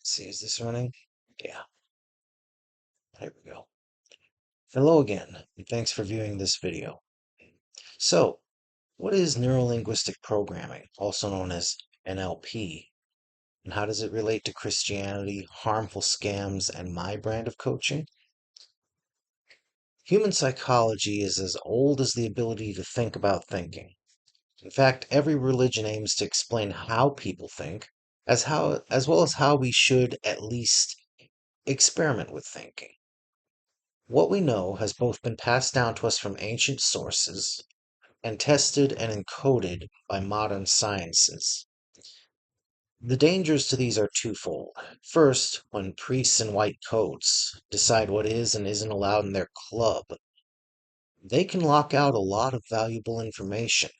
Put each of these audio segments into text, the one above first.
See, is this running? Yeah, there we go. Hello again, and thanks for viewing this video. So, what is Neuro-Linguistic Programming, also known as NLP, and how does it relate to Christianity, harmful scams, and my brand of coaching? Human psychology is as old as the ability to think about thinking. In fact, every religion aims to explain how people think, as well as how we should at least experiment with thinking. What we know has both been passed down to us from ancient sources and tested and encoded by modern sciences. The dangers to these are twofold. First, when priests in white coats decide what is and isn't allowed in their club, they can lock out a lot of valuable information.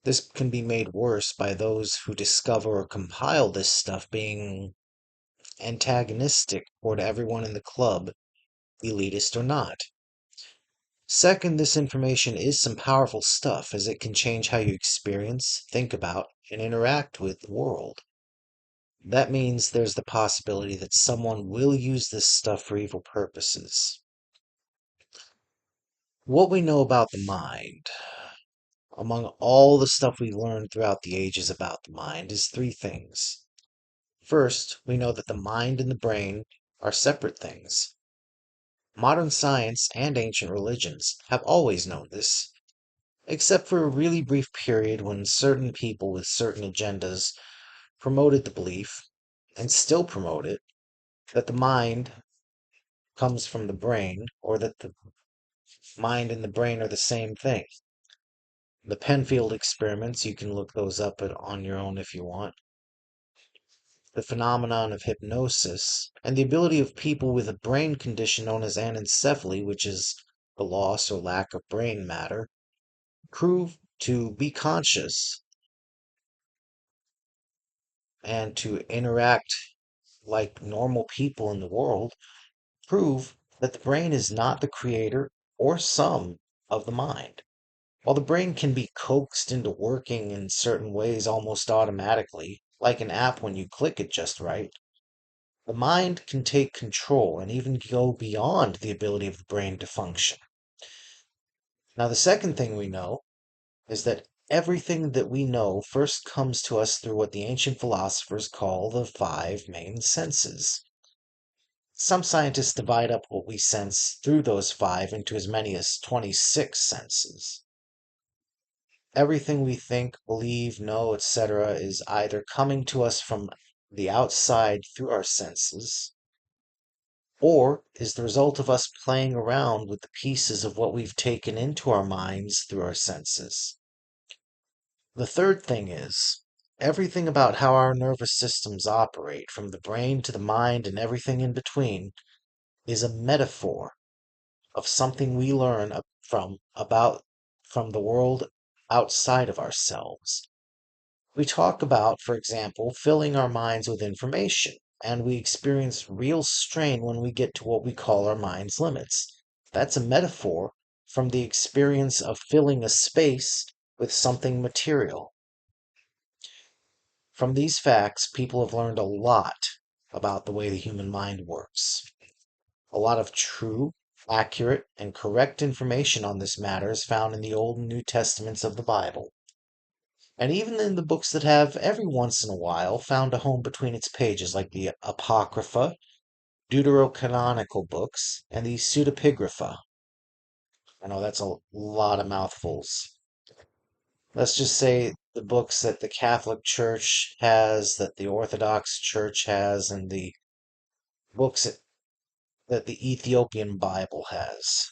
This can be made worse by those who discover or compile this stuff being antagonistic toward everyone in the club, elitist or not. Second, this information is some powerful stuff as it can change how you experience, think about, and interact with the world. That means there's the possibility that someone will use this stuff for evil purposes. What we know about the mind, among all the stuff we've learned throughout the ages about the mind, is three things. First, we know that the mind and the brain are separate things. Modern science and ancient religions have always known this, except for a really brief period when certain people with certain agendas promoted the belief, and still promote it, that the mind comes from the brain, or that the mind and the brain are the same thing. The Penfield experiments, you can look those up on your own if you want. The phenomenon of hypnosis, and the ability of people with a brain condition known as anencephaly, which is the loss or lack of brain matter, prove to be conscious and to interact like normal people in the world, prove that the brain is not the creator or sum of the mind. While the brain can be coaxed into working in certain ways almost automatically, like an app when you click it just right, the mind can take control and even go beyond the ability of the brain to function. Now, the second thing we know is that everything that we know first comes to us through what the ancient philosophers call the five main senses. Some scientists divide up what we sense through those five into as many as 26 senses. Everything we think, believe, know, etc., is either coming to us from the outside through our senses, or is the result of us playing around with the pieces of what we've taken into our minds through our senses. The third thing is, everything about how our nervous systems operate, from the brain to the mind and everything in between, is a metaphor of something we learn from the world outside of ourselves. We talk about, for example, filling our minds with information, and we experience real strain when we get to what we call our mind's limits. That's a metaphor from the experience of filling a space with something material. From these facts, people have learned a lot about the way the human mind works. A lot of true, accurate, and correct information on this matter is found in the Old and New Testaments of the Bible, and even in the books that have, every once in a while, found a home between its pages, like the Apocrypha, Deuterocanonical books, and the Pseudepigrapha. I know that's a lot of mouthfuls. Let's just say the books that the Catholic Church has, that the Orthodox Church has, and the books that the Ethiopian Bible has.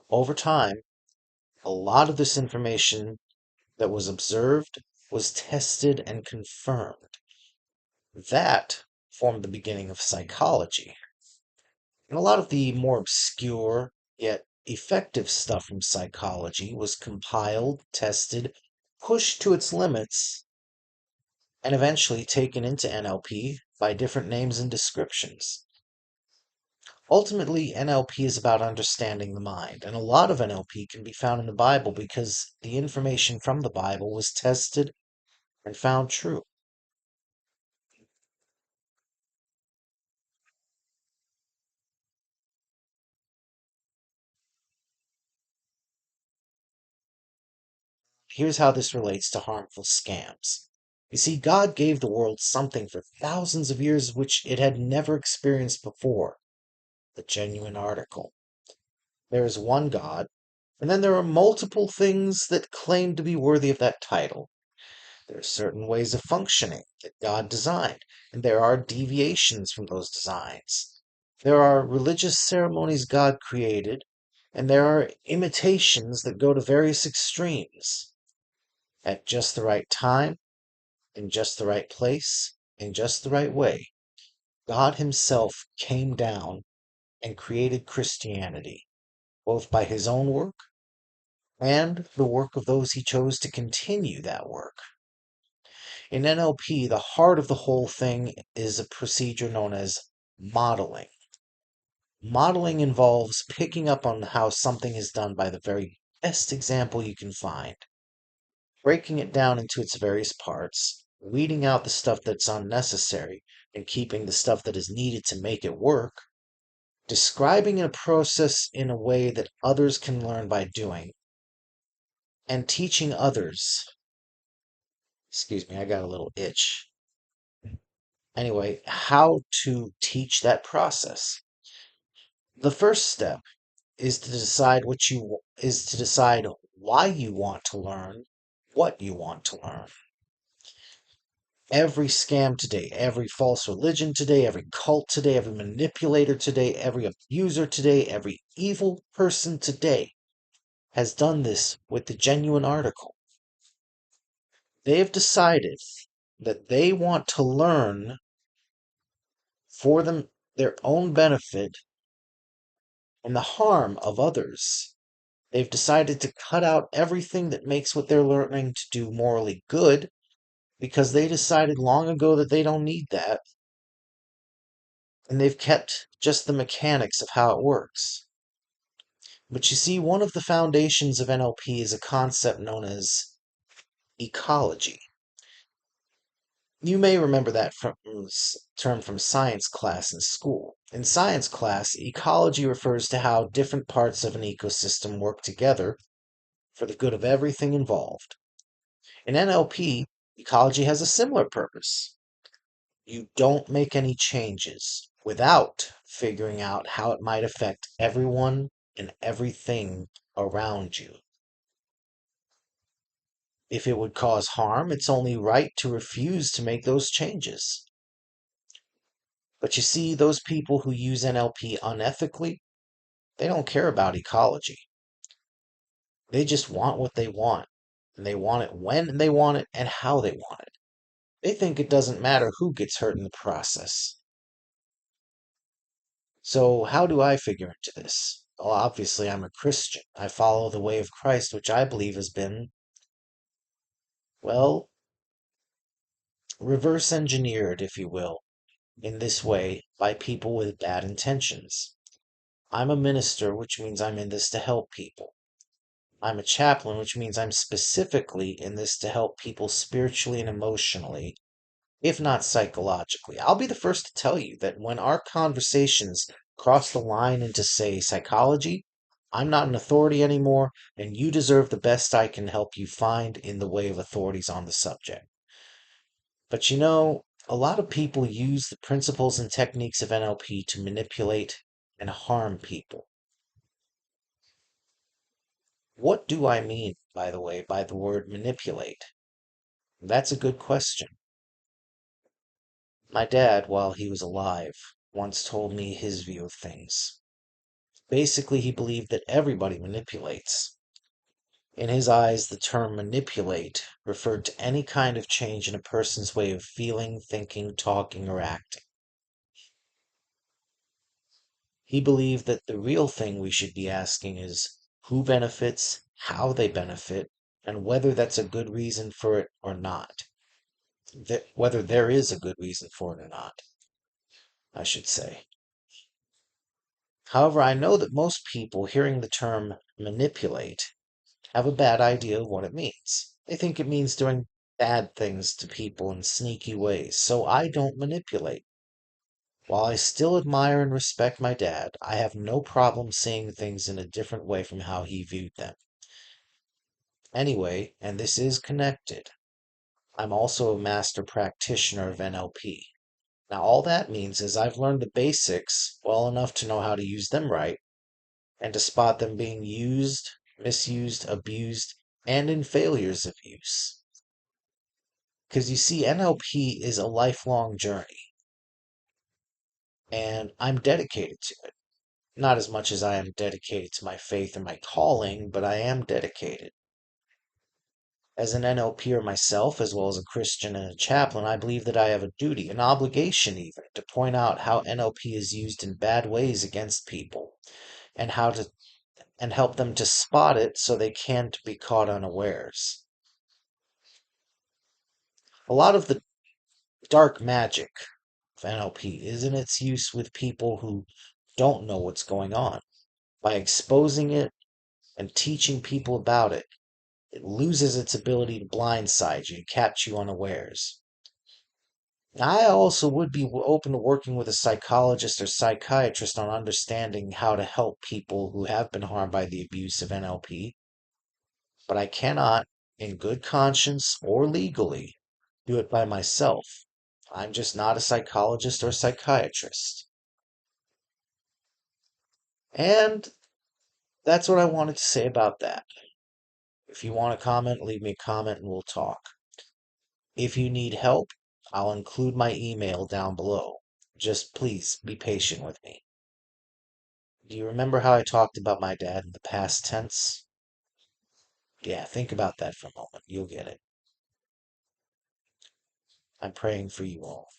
Over time, a lot of this information that was observed was tested and confirmed. That formed the beginning of psychology. And a lot of the more obscure, yet effective stuff from psychology was compiled, tested, pushed to its limits, and eventually taken into NLP by different names and descriptions. Ultimately, NLP is about understanding the mind, and a lot of NLP can be found in the Bible because the information from the Bible was tested and found true. here's how this relates to harmful scams. You see, God gave the world something for thousands of years which it had never experienced before, the genuine article. There is one God, and then there are multiple things that claim to be worthy of that title. There are certain ways of functioning that God designed, and there are deviations from those designs. There are religious ceremonies God created, and there are imitations that go to various extremes. At just the right time, in just the right place, in just the right way, God Himself came down and created Christianity, both by His own work and the work of those He chose to continue that work. In NLP, the heart of the whole thing is a procedure known as modeling. Modeling involves picking up on how something is done by the very best example you can find, breaking it down into its various parts, weeding out the stuff that's unnecessary, and keeping the stuff that is needed to make it work, describing a process in a way that others can learn by doing, and teaching others. Excuse me, I got a little itch. Anyway, how to teach that process. The first step is to decide why you want to learn what you want to learn. Every scam today, every false religion today, every cult today, every manipulator today, every abuser today, every evil person today has done this with the genuine article. They have decided that they want to learn for their own benefit and the harm of others. They've decided to cut out everything that makes what they're learning to do morally good because they decided long ago that they don't need that, and they've kept just the mechanics of how it works. But you see, one of the foundations of NLP is a concept known as ecology. You may remember that term from science class in school. In science class, ecology refers to how different parts of an ecosystem work together for the good of everything involved. In NLP, ecology has a similar purpose. You don't make any changes without figuring out how it might affect everyone and everything around you. If it would cause harm, it's only right to refuse to make those changes. But you see, those people who use NLP unethically, they don't care about ecology. They just want what they want, and they want it when they want it and how they want it. They think it doesn't matter who gets hurt in the process. So, how do I figure into this? Well, obviously, I'm a Christian. I follow the way of Christ, which I believe has been, well, reverse engineered, if you will, in this way by people with bad intentions. I'm a minister, which means I'm in this to help people. I'm a chaplain, which means I'm specifically in this to help people spiritually and emotionally, if not psychologically. I'll be the first to tell you that when our conversations cross the line into, say, psychology, I'm not an authority anymore, and you deserve the best I can help you find in the way of authorities on the subject. But you know, a lot of people use the principles and techniques of NLP to manipulate and harm people. What do I mean, by the way, by the word manipulate? That's a good question. My dad, while he was alive, once told me his view of things. Basically, he believed that everybody manipulates. In his eyes, the term manipulate referred to any kind of change in a person's way of feeling, thinking, talking, or acting. He believed that the real thing we should be asking is who benefits, how they benefit, and whether that's a good reason for it or not. Whether there is a good reason for it or not, I should say. However, I know that most people hearing the term manipulate have a bad idea of what it means. They think it means doing bad things to people in sneaky ways, so I don't manipulate. While I still admire and respect my dad, I have no problem seeing things in a different way from how he viewed them. Anyway, and this is connected, I'm also a master practitioner of NLP. Now, all that means is I've learned the basics well enough to know how to use them right and to spot them being used, misused, abused, and in failures of use. Because you see, NLP is a lifelong journey, and I'm dedicated to it. Not as much as I am dedicated to my faith and my calling, but I am dedicated. As an NLPer myself, as well as a Christian and a chaplain, I believe that I have a duty, an obligation even, to point out how NLP is used in bad ways against people and how to and help them to spot it so they can't be caught unawares. A lot of the dark magic of NLP is in its use with people who don't know what's going on. By exposing it and teaching people about it, it loses its ability to blindside you, catch you unawares. I also would be open to working with a psychologist or psychiatrist on understanding how to help people who have been harmed by the abuse of NLP, but I cannot, in good conscience or legally, do it by myself. I'm just not a psychologist or psychiatrist. And that's what I wanted to say about that. If you want to comment, leave me a comment and we'll talk. If you need help, I'll include my email down below. Just please be patient with me. Do you remember how I talked about my dad in the past tense? Yeah, think about that for a moment. You'll get it. I'm praying for you all.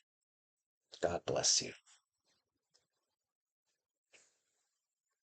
God bless you.